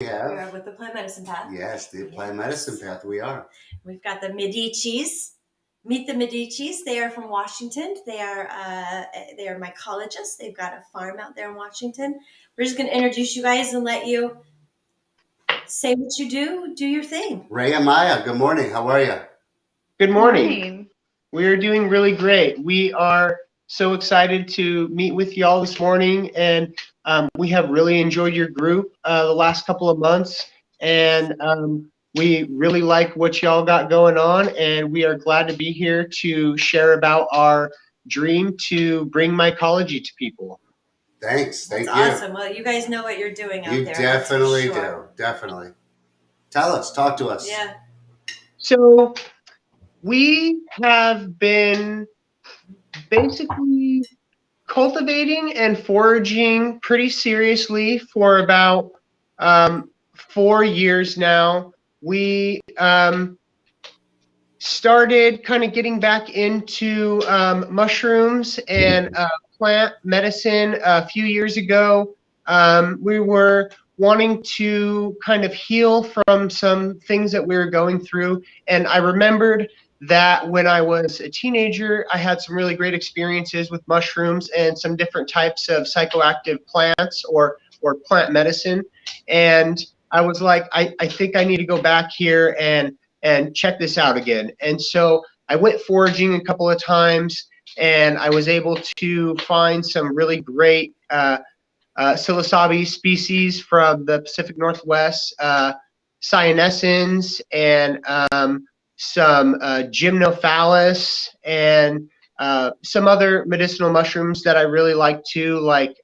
have. We are with the plant medicine path. Yes, the plant medicine path. We are. We've got the Midichees. Meet the Midichees. They are from Washington. They are mycologists. They've got a farm out there in Washington. We're just going to introduce you guys and let you say what you do your thing. Ray and Maya, good morning. How are you? Good morning. We are doing really great. We are so excited to meet with y'all this morning, and we have really enjoyed your group the last couple of months, and we really like what y'all got going on, and we are glad to be here to share about our dream to bring mycology to people. Thanks. Thank you. Awesome. Well, you guys know what you're doing out there. You definitely do. Definitely. Tell us. Talk to us. Yeah. So we have been basically cultivating and foraging pretty seriously for about 4 years now. We started kind of getting back into mushrooms and plant medicine a few years ago. We were wanting to kind of heal from some things that we were going through, and I remembered that when I was a teenager, I had some really great experiences with mushrooms and some different types of psychoactive plants or plant medicine. And I was like, I think I need to go back here and check this out again. And so I went foraging a couple of times, and I was able to find some really great psilocybe species from the Pacific Northwest, cyanescens, and some gymnophallus, and some other medicinal mushrooms that I really like too, like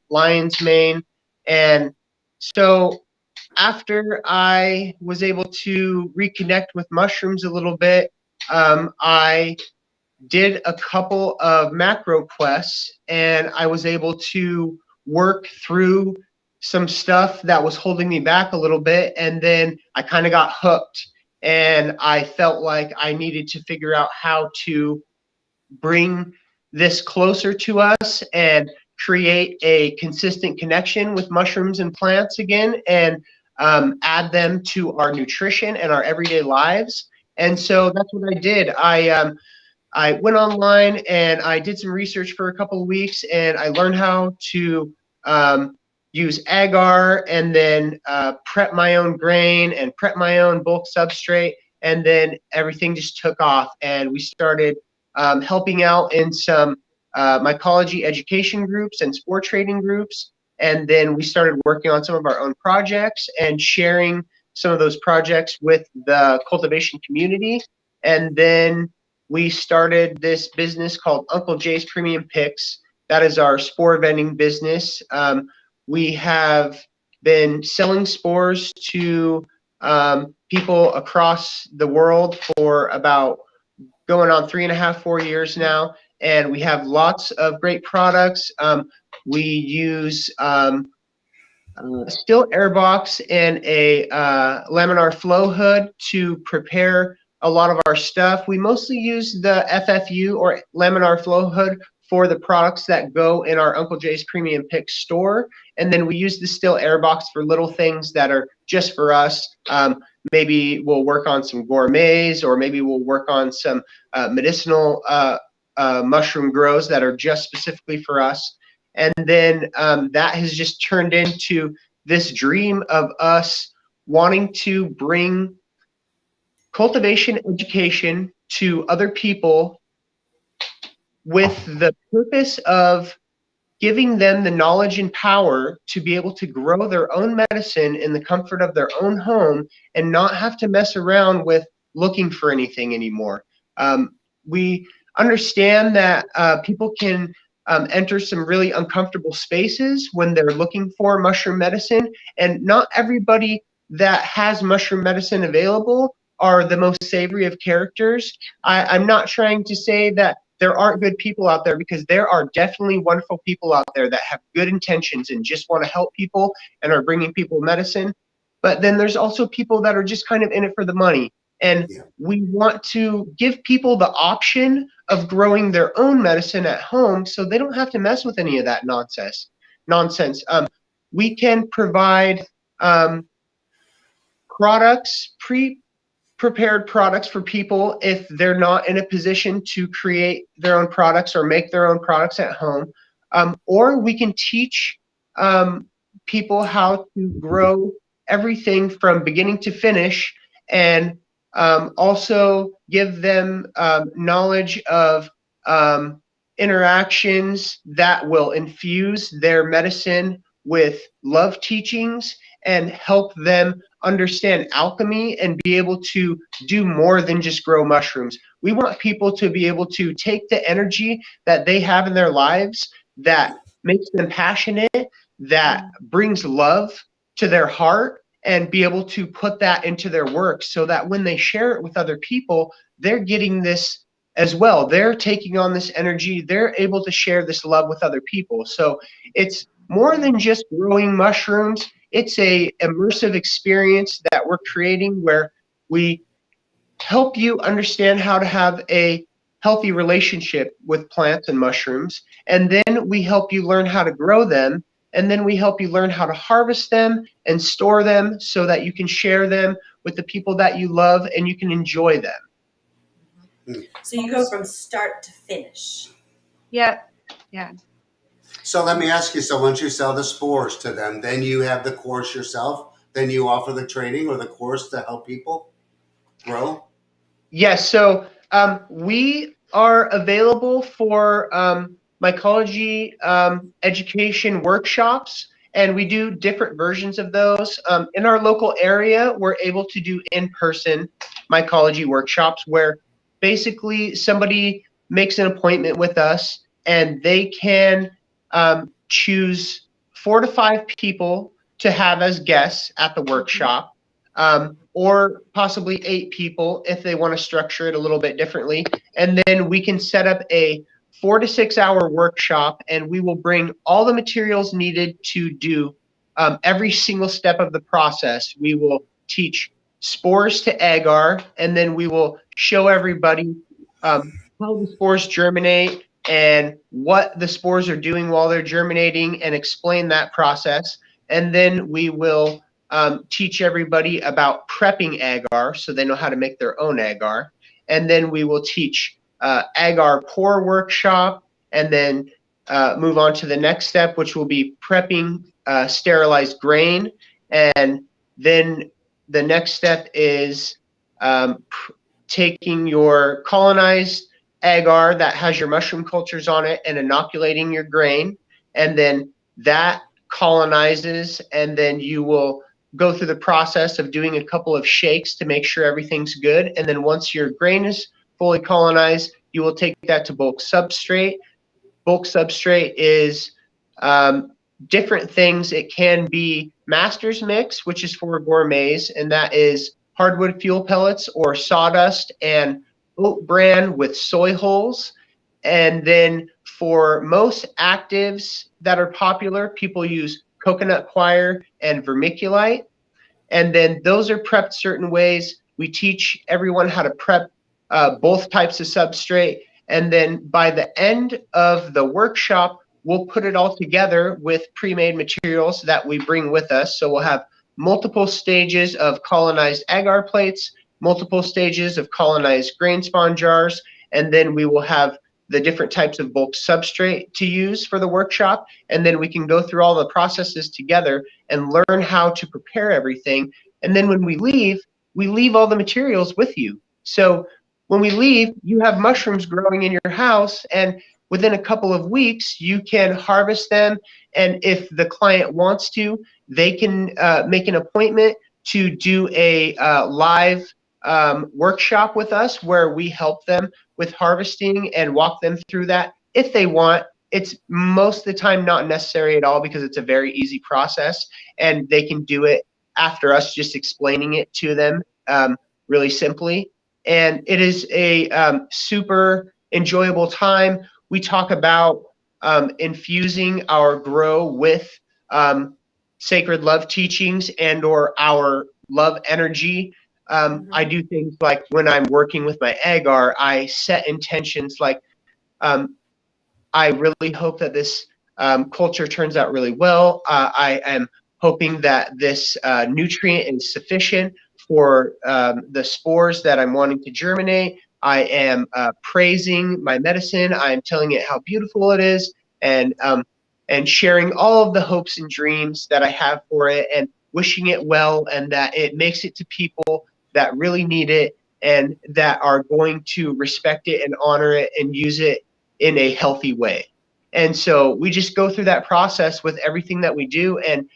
lion's mane. And so after I was able to reconnect with mushrooms a little bit, I did a couple of macro quests, and I was able to work through some stuff that was holding me back a little bit, and then I kind of got hooked, and I felt like I needed to figure out how to bring this closer to us and create a consistent connection with mushrooms and plants again, and add them to our nutrition and our everyday lives. And so that's what I did. I went online and I did some research for a couple of weeks, and I learned how to use agar, and then prep my own grain and prep my own bulk substrate, and then everything just took off, and we started helping out in some mycology education groups and spore trading groups. And then we started working on some of our own projects and sharing some of those projects with the cultivation community. And then we started this business called Uncle Jay's Premium Picks. That is our spore vending business. We have been selling spores to people across the world for about going on 3.5, 4 years now. And we have lots of great products. We use still airbox and a laminar flow hood to prepare a lot of our stuff. We mostly use the FFU or laminar flow hood for the products that go in our Uncle Jay's Premium Pick store. And then we use the still airbox for little things that are just for us. Maybe we'll work on some gourmets, or maybe we'll work on some medicinal mushroom grows that are just specifically for us. And then that has just turned into this dream of us wanting to bring cultivation education to other people with the purpose of giving them the knowledge and power to be able to grow their own medicine in the comfort of their own home and not have to mess around with looking for anything anymore. We understand that people can enter some really uncomfortable spaces when they're looking for mushroom medicine, and not everybody that has mushroom medicine available are the most savory of characters. I'm not trying to say that there aren't good people out there, because there are definitely wonderful people out there that have good intentions and just want to help people and are bringing people medicine. But then there's also people that are just kind of in it for the money. And we want to give people the option of growing their own medicine at home so they don't have to mess with any of that nonsense. We can provide products, prepared products for people if they're not in a position to create their own products or make their own products at home. Or we can teach people how to grow everything from beginning to finish, and also give them knowledge of interactions that will infuse their medicine with love teachings and help them understand alchemy and be able to do more than just grow mushrooms. We want people to be able to take the energy that they have in their lives that makes them passionate, that brings love to their heart, and be able to put that into their work so that when they share it with other people, they're getting this as well. They're taking on this energy. They're able to share this love with other people. So it's more than just growing mushrooms. It's a immersive experience that we're creating where we help you understand how to have a healthy relationship with plants and mushrooms. And then we help you learn how to grow them. And then we help you learn how to harvest them and store them so that you can share them with the people that you love and you can enjoy them. So you go from start to finish. Yeah. Yeah. So let me ask you, so once you sell the spores to them, then you have the course yourself, then you offer the training or the course to help people grow? Yes, so we are available for mycology education workshops, and we do different versions of those. In our local area, we're able to do in-person mycology workshops where basically somebody makes an appointment with us and they can choose 4 to 5 people to have as guests at the workshop, or possibly 8 people if they want to structure it a little bit differently. And then we can set up a 4 to 6 hour workshop, and we will bring all the materials needed to do every single step of the process. We will teach spores to agar, and then we will show everybody how the spores germinate and what the spores are doing while they're germinating and explain that process. And then we will teach everybody about prepping agar so they know how to make their own agar. And then we will teach agar pour workshop, and then move on to the next step, which will be prepping sterilized grain. And then the next step is taking your colonized agar that has your mushroom cultures on it and inoculating your grain. And then that colonizes, and then you will go through the process of doing a couple of shakes to make sure everything's good. And then once your grain is fully colonized, you will take that to bulk substrate. Bulk substrate is different things. It can be master's mix, which is for gourmets, and that is hardwood fuel pellets or sawdust and oat bran with soy hulls. And then for most actives that are popular, people use coconut coir and vermiculite. And then those are prepped certain ways. We teach everyone how to prep both types of substrate. And then by the end of the workshop, we'll put it all together with pre-made materials that we bring with us. So we'll have multiple stages of colonized agar plates, multiple stages of colonized grain spawn jars, and then we will have the different types of bulk substrate to use for the workshop. And then we can go through all the processes together and learn how to prepare everything. And then when we leave all the materials with you. So when we leave, you have mushrooms growing in your house, and within a couple of weeks, you can harvest them. And if the client wants to, they can make an appointment to do a live workshop with us where we help them with harvesting and walk them through that if they want. It's most of the time not necessary at all because it's a very easy process, and they can do it after us just explaining it to them really simply. And it is a super enjoyable time. We talk about infusing our grow with sacred love teachings and or our love energy. I do things like when I'm working with my agar, I set intentions like I really hope that this culture turns out really well. I am hoping that this nutrient is sufficient for the spores that I'm wanting to germinate. I am praising my medicine. I am telling it how beautiful it is, and sharing all of the hopes and dreams that I have for it, and wishing it well, and that it makes it to people that really need it and that are going to respect it and honor it and use it in a healthy way. And so we just go through that process with everything that we do, and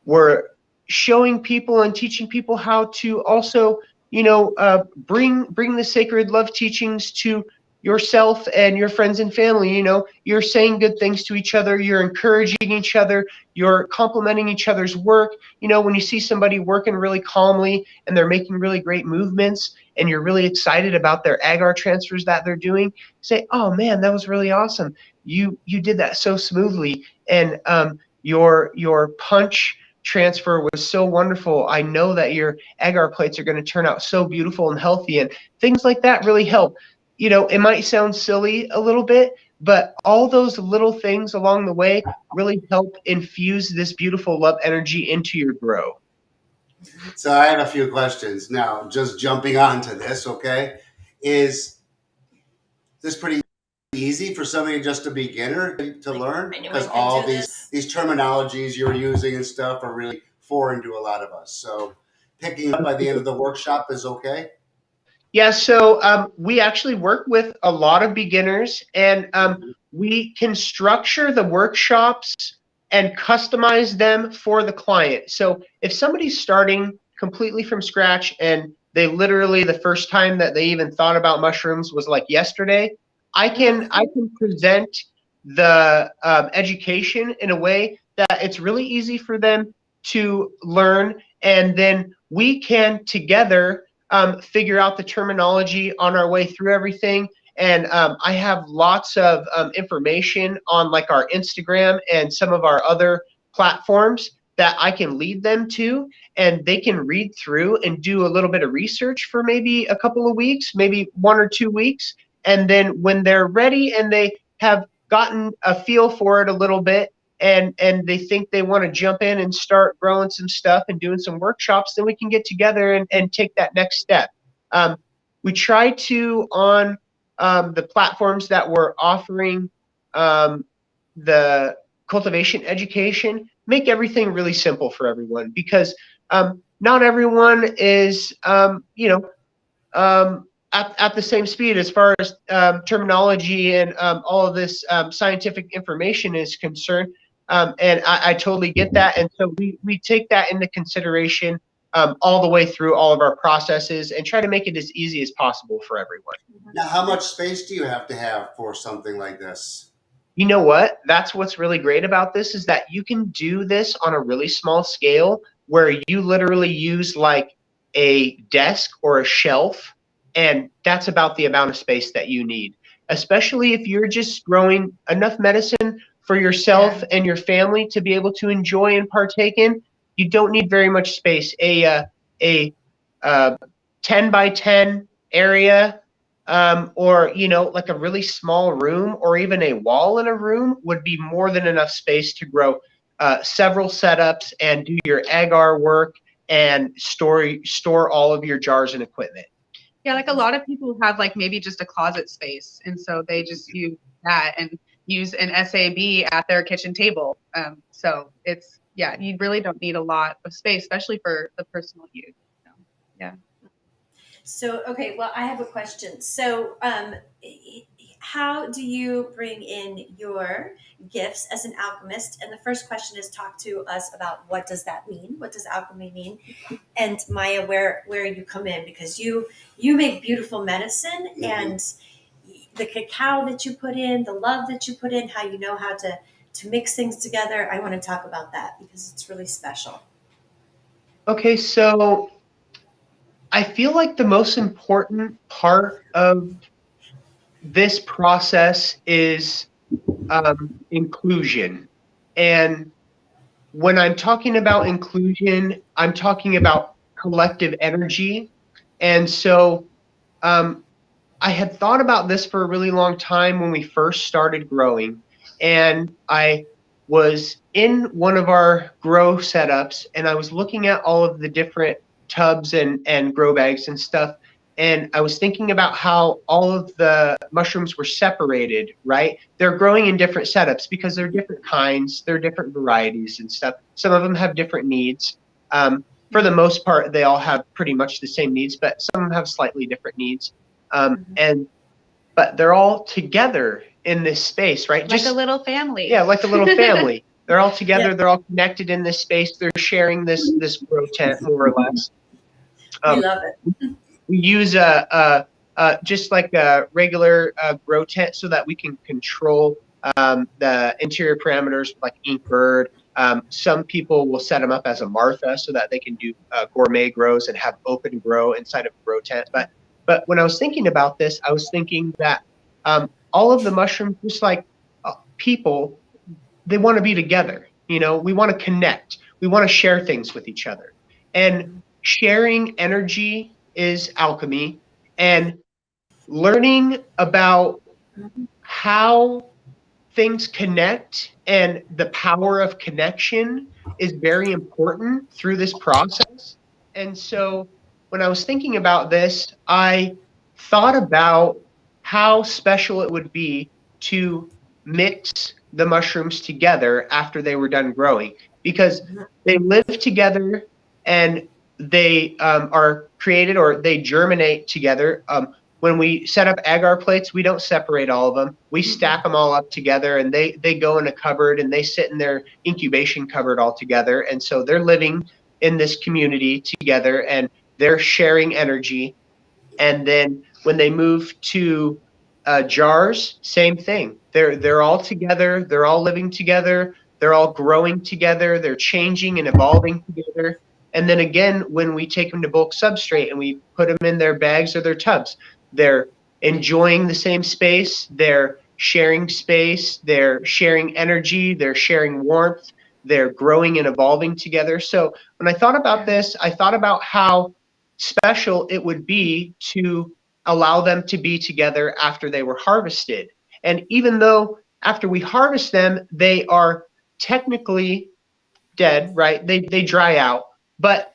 we're showing people and teaching people how to also, bring the sacred love teachings to yourself and your friends and family. You're saying good things to each other, you're encouraging each other, you're complimenting each other's work. When you see somebody working really calmly and they're making really great movements and you're really excited about their agar transfers that they're doing, say, oh man, that was really awesome. You did that so smoothly. And your punch transfer was so wonderful. I know that your agar plates are going to turn out so beautiful and healthy, and things like that really help. It might sound silly a little bit, but all those little things along the way really help infuse this beautiful love energy into your grow. So I have a few questions now. Just jumping onto this, okay? Is this pretty easy for somebody just a beginner to learn? Because all these terminologies you're using and stuff are really foreign to a lot of us. So picking up by the end of the workshop is okay. Yeah, so we actually work with a lot of beginners, and we can structure the workshops and customize them for the client. So if somebody's starting completely from scratch and they literally, the first time that they even thought about mushrooms was like yesterday, I can present the education in a way that it's really easy for them to learn, and then we can together figure out the terminology on our way through everything. And I have lots of information on like our Instagram and some of our other platforms that I can lead them to, and they can read through and do a little bit of research for maybe a couple of weeks, maybe 1 or 2 weeks. And then when they're ready and they have gotten a feel for it a little bit, and they think they want to jump in and start growing some stuff and doing some workshops, then we can get together and take that next step. We try to, on the platforms that we're offering the cultivation education, make everything really simple for everyone, because not everyone is at the same speed as far as terminology and all of this scientific information is concerned. And I totally get that. And so we take that into consideration all the way through all of our processes and try to make it as easy as possible for everyone. Now, how much space do you have to have for something like this? You know what? That's what's really great about this, is that you can do this on a really small scale where you literally use like a desk or a shelf, and that's about the amount of space that you need, especially if you're just growing enough medicine for yourself and your family to be able to enjoy and partake in. You don't need very much space. A 10 by 10 area, or like a really small room or even a wall in a room would be more than enough space to grow several setups and do your agar work and store all of your jars and equipment. Yeah, like a lot of people have like maybe just a closet space, and so they just use that and use an SAB at their kitchen table. So it's, yeah, you really don't need a lot of space, especially for the personal use. So, yeah. So, okay, well, I have a question. So, how do you bring in your gifts as an alchemist? And the first question is, talk to us about what does that mean? What does alchemy mean? And Maya, where you come in, because you make beautiful medicine, and the cacao that you put in, the love that you put in, how you know how to mix things together. I want to talk about that because it's really special. Okay, so I feel like the most important part of this process is inclusion. And when I'm talking about inclusion, I'm talking about collective energy. And so I had thought about this for a really long time when we first started growing. And I was in one of our grow setups, and I was looking at all of the different tubs and grow bags and stuff, and I was thinking about how all of the mushrooms were separated, right? They're growing in different setups because they're different kinds, they're different varieties and stuff. Some of them have different needs. For the most part, they all have pretty much the same needs, but some of them have slightly different needs. But they're all together in this space, right? Like a little family. Yeah, like a little family. They're all together. Yeah. They're all connected in this space. They're sharing this grow tent, more or less. We love it. We use just like a regular grow tent so that we can control the interior parameters, like inkbird. Some people will set them up as a Martha so that they can do gourmet grows and have open grow inside of a grow tent. But when I was thinking about this, I was thinking that all of the mushrooms, just like people, they want to be together. You know, we want to connect. We want to share things with each other. And sharing energy is alchemy. And learning about how things connect and the power of connection is very important through this process. And so when I was thinking about this, I thought about how special it would be to mix the mushrooms together after they were done growing, because they live together and they are created, or they germinate together. When we set up agar plates, we don't separate all of them. We stack them all up together, and they go in a cupboard, and they sit in their incubation cupboard all together. And so they're living in this community together, and they're sharing energy. And then when they move to jars, same thing. They're all together. They're all living together. They're all growing together. They're changing and evolving together. And then again, when we take them to bulk substrate and we put them in their bags or their tubs, they're enjoying the same space. They're sharing space. They're sharing energy. They're sharing warmth. They're growing and evolving together. So when I thought about this, I thought about how special it would be to allow them to be together after they were harvested. And even though after we harvest them, they are technically dead, right? They dry out, but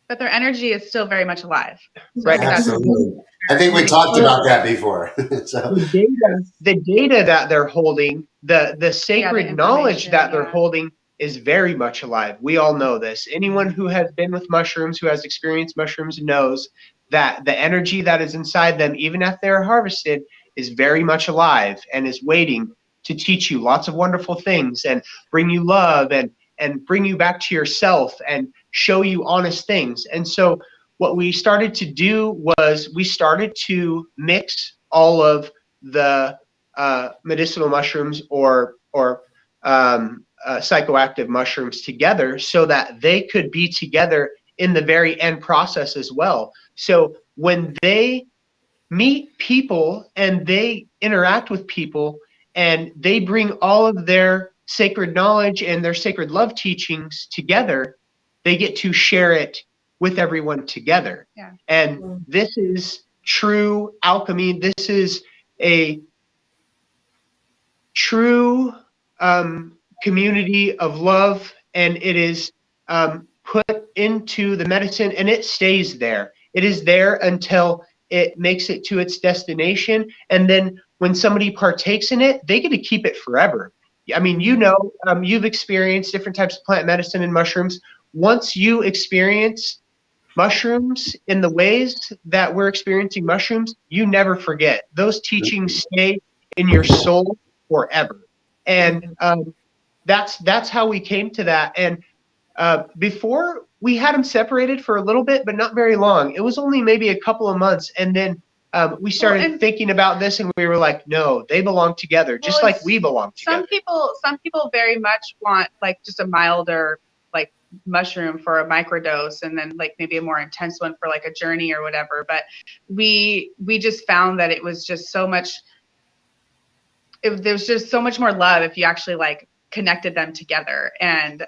their energy is still very much alive. So right. Absolutely. I think we talked about that before. So the data that they're holding, the sacred knowledge that they're holding is very much alive. We all know this. Anyone who has been with mushrooms, who has experienced mushrooms, knows that the energy that is inside them, even after they're harvested, is very much alive and is waiting to teach you lots of wonderful things and bring you love and bring you back to yourself and show you honest things. And so what we started to do was we started to mix all of the medicinal mushrooms or psychoactive mushrooms together so that they could be together in the very end process as well. So when they meet people and they interact with people and they bring all of their sacred knowledge and their sacred love teachings together, they get to share it with everyone together. Yeah. And this is true alchemy. This is a true community of love, and it is put into the medicine, and it stays there. It is there until it makes it to its destination, and then when somebody partakes in it, they get to keep it forever. I mean, you know, you've experienced different types of plant medicine and mushrooms. Once you experience mushrooms in the ways that we're experiencing mushrooms, you never forget. Those teachings stay in your soul forever. And that's how we came to that. And before, we had them separated for a little bit, but not very long. It was only maybe a couple of months. And then we started thinking about this, and we were like, no, they belong together, just like we belong together. Some people very much want like just a milder like mushroom for a microdose, and then like maybe a more intense one for like a journey or whatever. But we just found that it was just so much. There's just so much more love if you actually like connected them together. And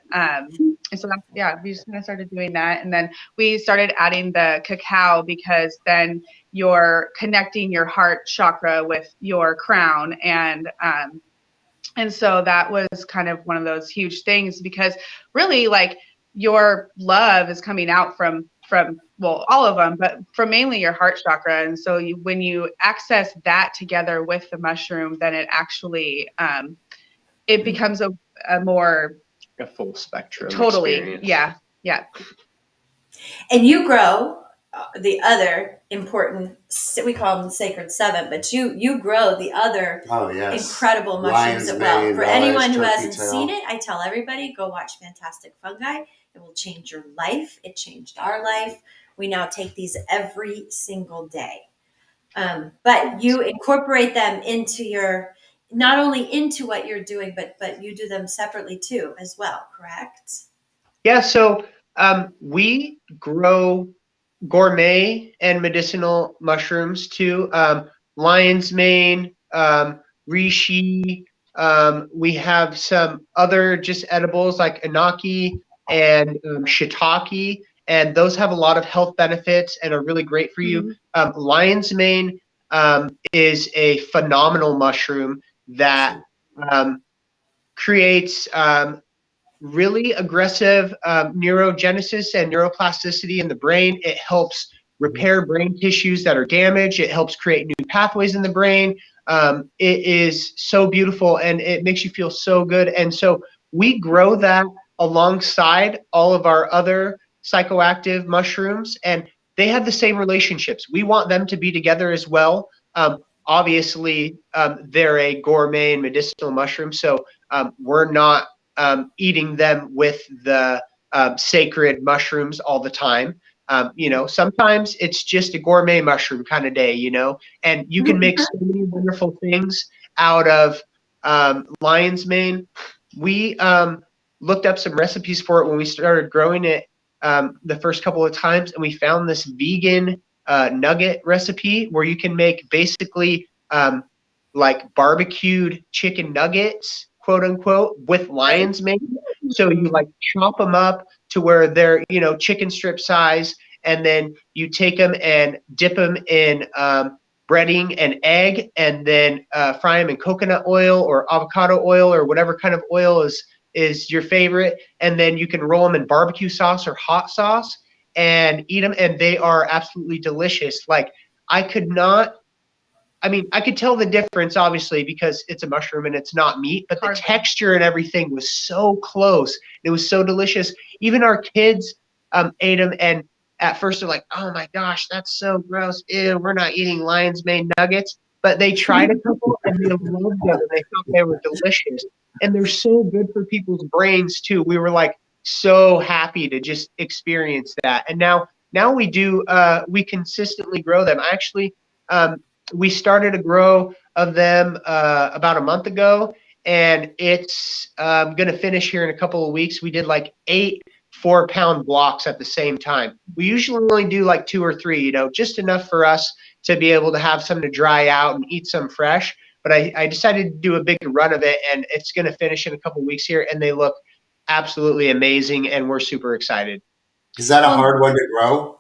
so that's, yeah, we just kind of started doing that. And then we started adding the cacao, because then you're connecting your heart chakra with your crown, and And so that was kind of one of those huge things, because really, like, your love is coming out from well, all of them, but from mainly your heart chakra. And so when you access that together with the mushroom, then it actually it becomes a more A full spectrum totally experience. yeah. And you grow the other important, we call them the sacred seven, but you grow the other incredible mushrooms as well. Mane, For relish, anyone who turkey hasn't tail. seen it, I tell everybody, go watch Fantastic Fungi. It will change your life. It changed our life. We now take these every single day. But you incorporate them into your, not only into what you're doing, but you do them separately too, as well, correct? Yeah, so we grow gourmet and medicinal mushrooms too. Lion's mane, reishi. We have some other just edibles like inaki and shiitake, and those have a lot of health benefits and are really great for you. Lion's mane is a phenomenal mushroom that creates really aggressive neurogenesis and neuroplasticity in the brain. It helps repair brain tissues that are damaged. It helps create new pathways in the brain. It is so beautiful and it makes you feel so good. And so we grow that alongside all of our other psychoactive mushrooms, and they have the same relationships. We want them to be together as well. Obviously, they're a gourmet and medicinal mushroom, so we're not eating them with the sacred mushrooms all the time. Sometimes it's just a gourmet mushroom kind of day, and you can make so many wonderful things out of lion's mane. We looked up some recipes for it when we started growing it the first couple of times, and we found this vegan nugget recipe where you can make basically like barbecued chicken nuggets, quote unquote, with lion's mane. So you like chop them up to where they're, chicken strip size, and then you take them and dip them in breading and egg, and then fry them in coconut oil or avocado oil or whatever kind of oil is your favorite. And then you can roll them in barbecue sauce or hot sauce and eat them, and they are absolutely delicious. Like, I could tell the difference, obviously, because it's a mushroom and it's not meat, but the texture and everything was so close. It was so delicious. Even our kids ate them, and at first they're like, oh my gosh, that's so gross. Ew, we're not eating lion's mane nuggets. But they tried a couple and they loved them, and they thought they were delicious. And they're so good for people's brains too. We were like so happy to just experience that. And now we do, we consistently grow them. We started a grow of them about a month ago, and it's going to finish here in a couple of weeks. We did like 8 4-pound blocks at the same time. We usually only do like 2 or 3, just enough for us to be able to have some to dry out and eat some fresh. But I decided to do a big run of it, and it's going to finish in a couple of weeks here, and they look absolutely amazing, and we're super excited. Is that a hard one to grow?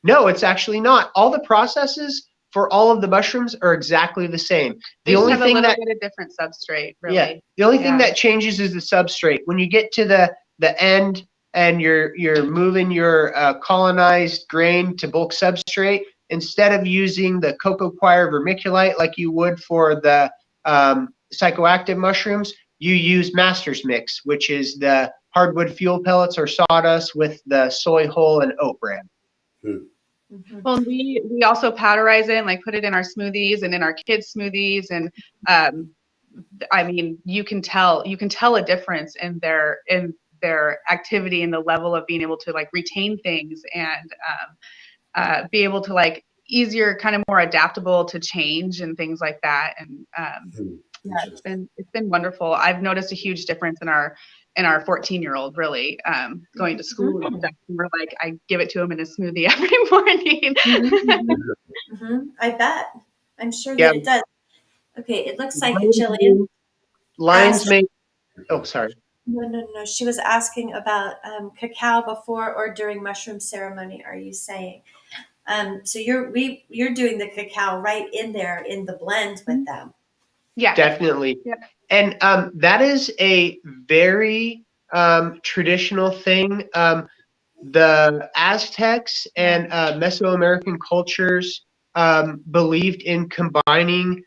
No, it's actually not. All the processes for all of the mushrooms are exactly the same. They just have a little bit of different substrate, really. Yeah. The only thing that changes is the substrate. When you get to the end and you're moving your colonized grain to bulk substrate, instead of using the cocoa coir vermiculite like you would for the psychoactive mushrooms, you use master's mix, which is the hardwood fuel pellets or sawdust with the soy hull and oat bran. Well, we also powderize it and like put it in our smoothies and in our kids' smoothies, and you can tell a difference in their activity and the level of being able to like retain things and be able to like easier, kind of more adaptable to change and things like that. And it's been wonderful. I've noticed a huge difference in our 14-year-old really going to school and stuff. And we're like, I give it to him in a smoothie every morning. I bet. I'm sure that it does. Okay, it looks like Jillian. Lion's mane. Oh, sorry. No. She was asking about cacao before or during mushroom ceremony. Are you saying? So you're doing the cacao right in there in the blend with them. Yeah. Definitely. Yeah. And that is a very traditional thing. The Aztecs and Mesoamerican cultures believed in combining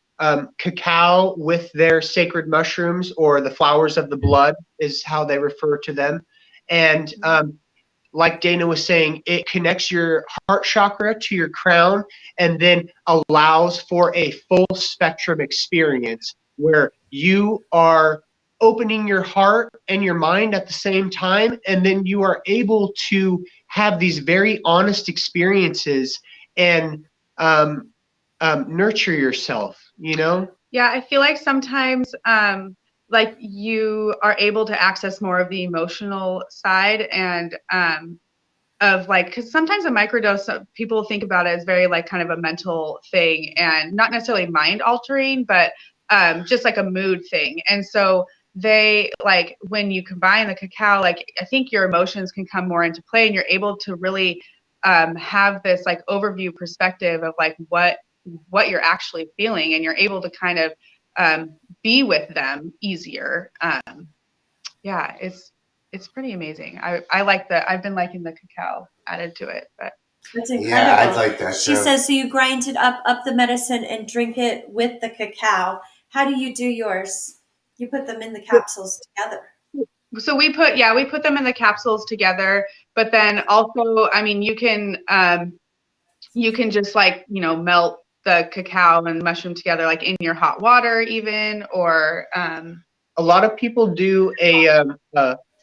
cacao with their sacred mushrooms, or the flowers of the blood is how they refer to them. And like Dana was saying, it connects your heart chakra to your crown and then allows for a full spectrum experience where you are opening your heart and your mind at the same time. And then you are able to have these very honest experiences and nurture yourself, you know? Yeah, I feel like sometimes like you are able to access more of the emotional side and of like, because sometimes a microdose, people think about it as very like kind of a mental thing and not necessarily mind altering, but just like a mood thing. And so they like when you combine the cacao, like I think your emotions can come more into play and you're able to really have this like overview perspective of like what you're actually feeling, and you're able to kind of be with them easier. Yeah, it's pretty amazing. I like I've been liking the cacao added to it, but That's Yeah, I'd incredible. like that She too. says, so you grind it up the medicine and drink it with the cacao. How do you do yours? You put them in the capsules together. so we put them in the capsules together, but then also, I mean, you can just like, melt the cacao and mushroom together like in your hot water even, or A lot of people do a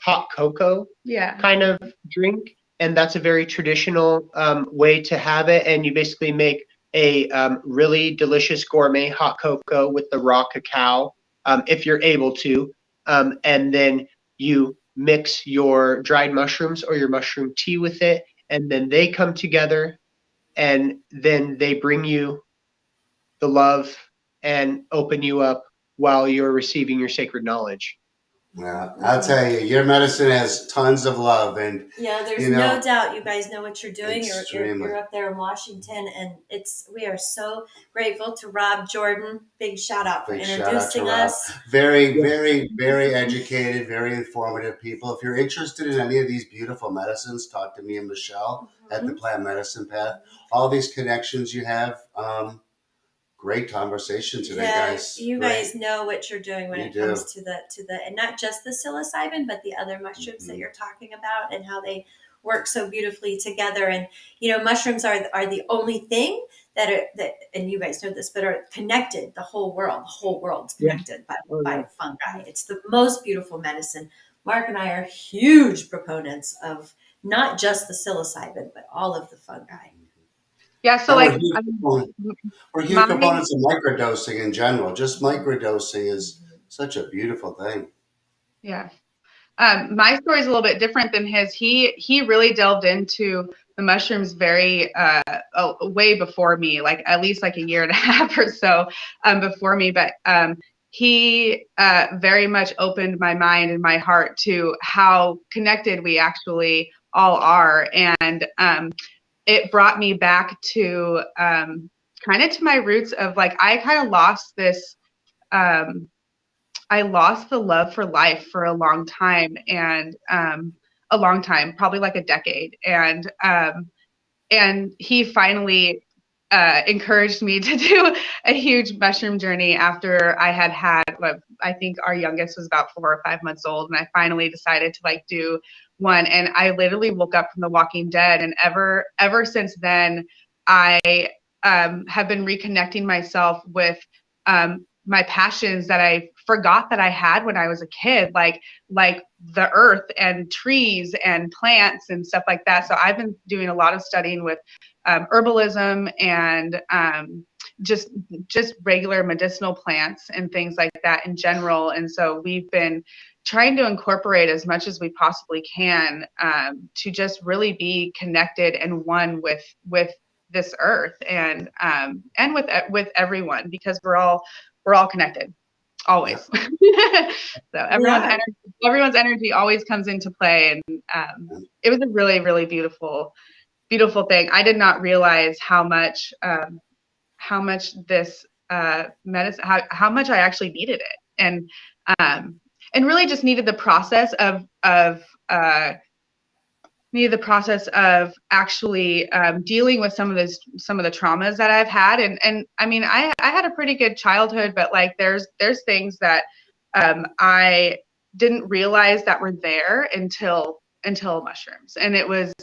hot cocoa yeah. kind of drink, and that's a very traditional way to have it. And you basically make a really delicious gourmet hot cocoa with the raw cacao, if you're able to, and then you mix your dried mushrooms or your mushroom tea with it, and then they come together, and then they bring you the love and open you up while you're receiving your sacred knowledge. Yeah, I'll tell you, your medicine has tons of love, and Yeah, there's you know, no doubt you guys know what you're doing. extremely. You're up there in Washington, and we are so grateful to Rob Jordan. Big shout out for Big shout out to introducing Rob. us. Very, Yeah. very, very educated, very informative people. If you're interested in any of these beautiful medicines, talk to me and Michelle at the Plant Medicine Path. All these connections you have. Great conversation today, guys. You Great. guys know what you're doing when You it comes to the and not just the psilocybin, but the other mushrooms that you're talking about and how they work so beautifully together. And mushrooms are the only thing that and you guys know this, but are connected. The whole world's connected by fungi. It's the most beautiful medicine. Mark and I are huge proponents of not just the psilocybin, but all of the fungi. Yeah, so And like we're huge my proponents of microdosing in general. Just microdosing is such a beautiful thing. yeah. My story is a little bit different than his. He really delved into the mushrooms very way before me, like at least like a year and a half or so before me. But he very much opened my mind and my heart to how connected we actually all are, and it brought me back to kind of to my roots of like I kind of lost this. I lost the love for life for a long time, and probably like a decade. And he finally encouraged me to do a huge mushroom journey after I had I think our youngest was about 4 or 5 months old, and I finally decided to like do one. And I literally woke up from The Walking Dead, and ever since then, I have been reconnecting myself with my passions that I forgot that I had when I was a kid, like the earth and trees and plants and stuff like that. So I've been doing a lot of studying with herbalism and just regular medicinal plants and things like that in general. And so we've been trying to incorporate as much as we possibly can to just really be connected and one with this earth and with everyone, because we're all connected always. So everyone's energy always comes into play, and it was a really, really beautiful thing. I did not realize how much this medicine, how much I actually needed it, and really just needed the process of actually dealing with some of the traumas that I've had, and I mean I had a pretty good childhood, but like there's things that I didn't realize that were there until mushrooms, and it was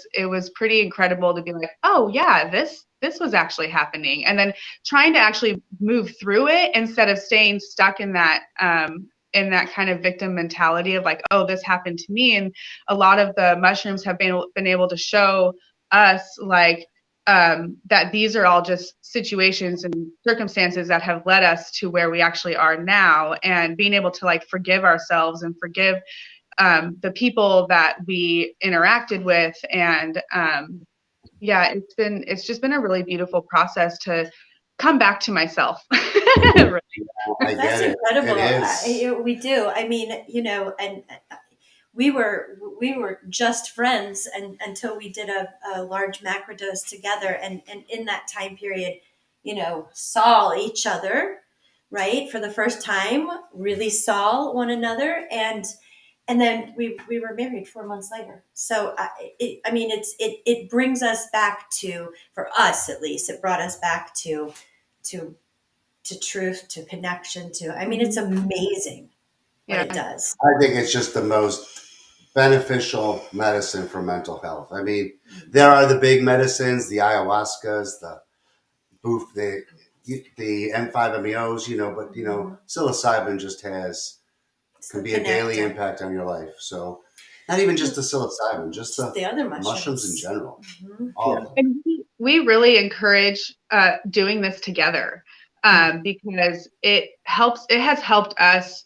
pretty incredible to be like, oh yeah, this was actually happening, and then trying to actually move through it instead of staying stuck in that kind of victim mentality of like, oh, this happened to me. And a lot of the mushrooms have been able to show us like that these are all just situations and circumstances that have led us to where we actually are now, and being able to like forgive ourselves and forgive the people that we interacted with. And yeah, it's just been a really beautiful process to come back to myself. I That's get it. incredible. It is. We do. I mean, and we were just friends until we did a large macrodose together, and in that time period, saw each other, right, for the first time, really saw one another, and then we were married 4 months later. So I mean, it brings us back to, for us at least, it brought us back to truth, to connection, to, I mean, it's amazing what it does. I think it's just the most beneficial medicine for mental health. I mean, there are the big medicines, the ayahuascas, the boof, the M5-MeOs, but psilocybin just can be a daily impact on your life. So not even just the psilocybin, just the other mushrooms in general. Mm-hmm. All of them. And we really encourage doing this together because it has helped us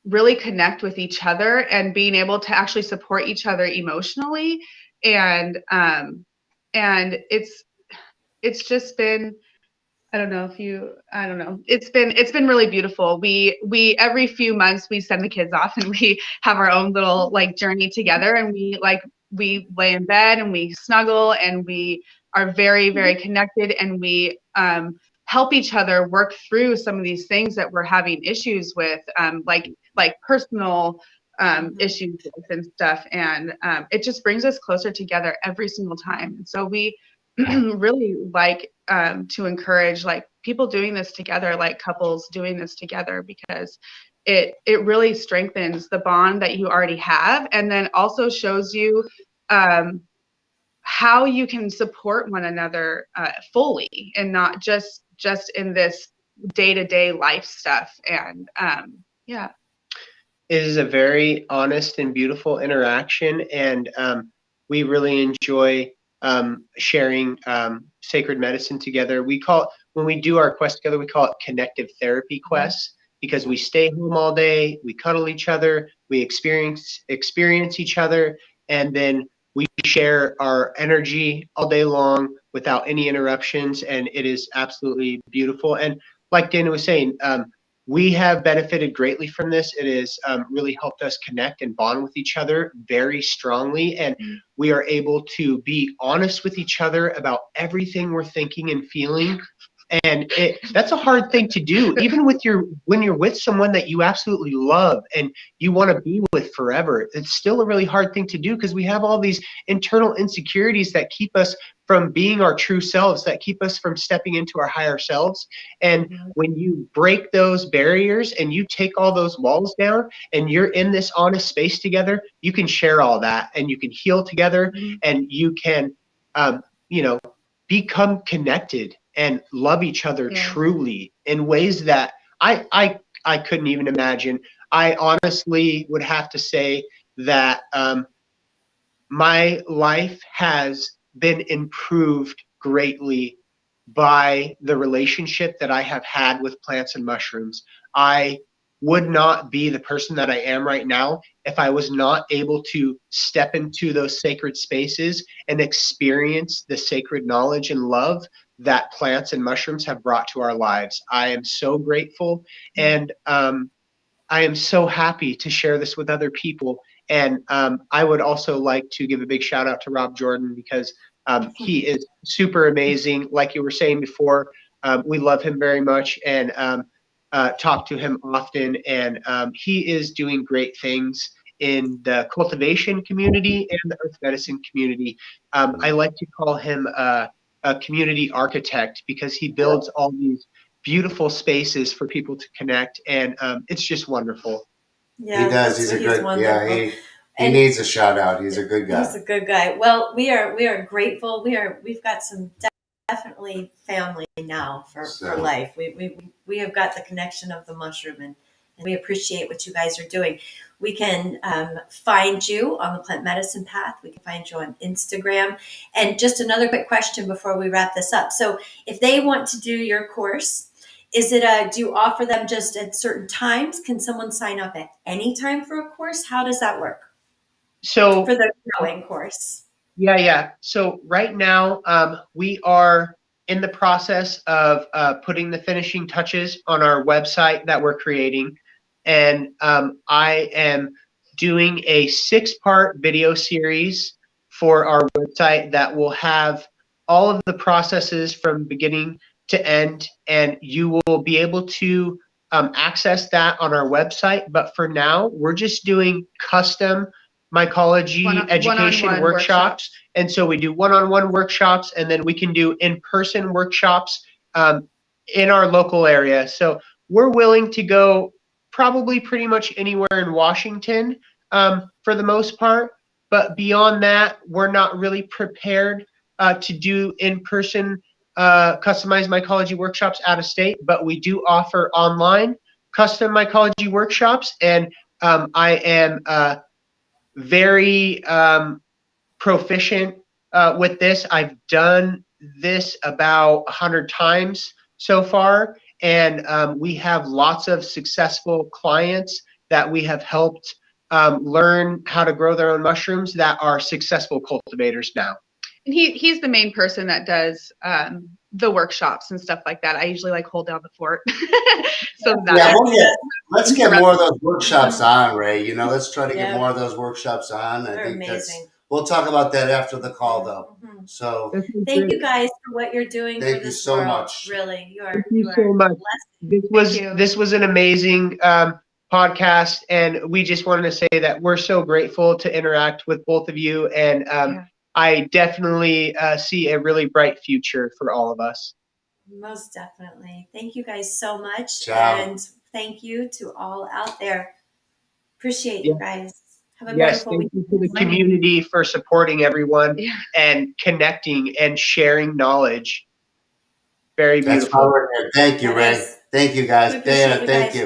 really connect with each other and being able to actually support each other emotionally. And it's just been, I don't know. It's been really beautiful. We every few months we send the kids off and we have our own little like journey together, and we lay in bed and we snuggle and we are very, very connected, and we help each other work through some of these things that we're having issues with, like personal issues and stuff. And it just brings us closer together every single time. And so we really like to encourage like people doing this together, like couples doing this together, because it really strengthens the bond that you already have, and then also shows you how you can support one another fully, and not just in this day-to-day life stuff. And yeah, it is a very honest and beautiful interaction, and we really enjoy sharing sacred medicine together. We call it, when we do our quest together, we call it connective therapy quests, because we stay home all day, we cuddle each other, we experience each other, and then we share our energy all day long without any interruptions, and it is absolutely beautiful. And like Dana was saying, we have benefited greatly from this. It has really helped us connect and bond with each other very strongly, and we are able to be honest with each other about everything we're thinking and feeling. And that's a hard thing to do, even when you're with someone that you absolutely love and you want to be with forever. It's still a really hard thing to do, because we have all these internal insecurities that keep us from being our true selves, that keep us from stepping into our higher selves. And when you break those barriers and you take all those walls down and you're in this honest space together, you can share all that and you can heal together, and you can become connected and love each other truly in ways that I couldn't even imagine. I honestly would have to say that my life has been improved greatly by the relationship that I have had with plants and mushrooms. I would not be the person that I am right now if I was not able to step into those sacred spaces and experience the sacred knowledge and love that plants and mushrooms have brought to our lives. I am so grateful, and I am so happy to share this with other people. And I would also like to give a big shout out to Rob Jordan, because he is super amazing. Like you were saying before, we love him very much and talk to him often. And he is doing great things in the cultivation community and the earth medicine community. I like to call him a community architect because he builds all these beautiful spaces for people to connect, and it's just wonderful. Yeah, He does. He's a good. wonderful. Yeah, he And needs a shout out. He's a good guy. he's a good guy. Well, we are grateful. We've got some definitely family now for life. We have got the connection of the mushroom, and we appreciate what you guys are doing. We can find you on the plant medicine path. We can find you on Instagram. And just another quick question before we wrap this up. So if they want to do your course, do you offer them just at certain times? Can someone sign up at any time for a course? How does that work? So For the growing course. Yeah. So right now, we are in the process of putting the finishing touches on our website that we're creating. And I am doing a 6-part video series for our website that will have all of the processes from beginning to end. And you will be able to access that on our website. But for now, we're just doing custom mycology education one-on-one workshops. And so we do one-on-one workshops, and then we can do in-person workshops in our local area. So we're willing to go probably pretty much anywhere in Washington for the most part. But beyond that, we're not really prepared to do in-person customized mycology workshops out of state, but we do offer online custom mycology workshops. And I am very proficient with this. I've done this about 100 times so far, and we have lots of successful clients that we have helped learn how to grow their own mushrooms that are successful cultivators now. And he's the main person that does the workshops and stuff like that. I usually hold down the fort. So let's get more of those workshops on, Ray. Let's try to get more of those workshops on. I think amazing. We'll talk about that after the call, though. Mm-hmm. So thank you guys for what you're doing. Thank for this you so world. much. Really, you are. Thank you so much. This was an amazing podcast, and we just wanted to say that we're so grateful to interact with both of you, and I definitely see a really bright future for all of us. Most definitely. Thank you guys so much. Ciao. And thank you to all out there. Appreciate you guys. Have a wonderful week. week. Thank you to the community for supporting everyone and connecting and sharing knowledge. Very beautiful. Thank you, Ray. Thank you, guys. Dana, thank you.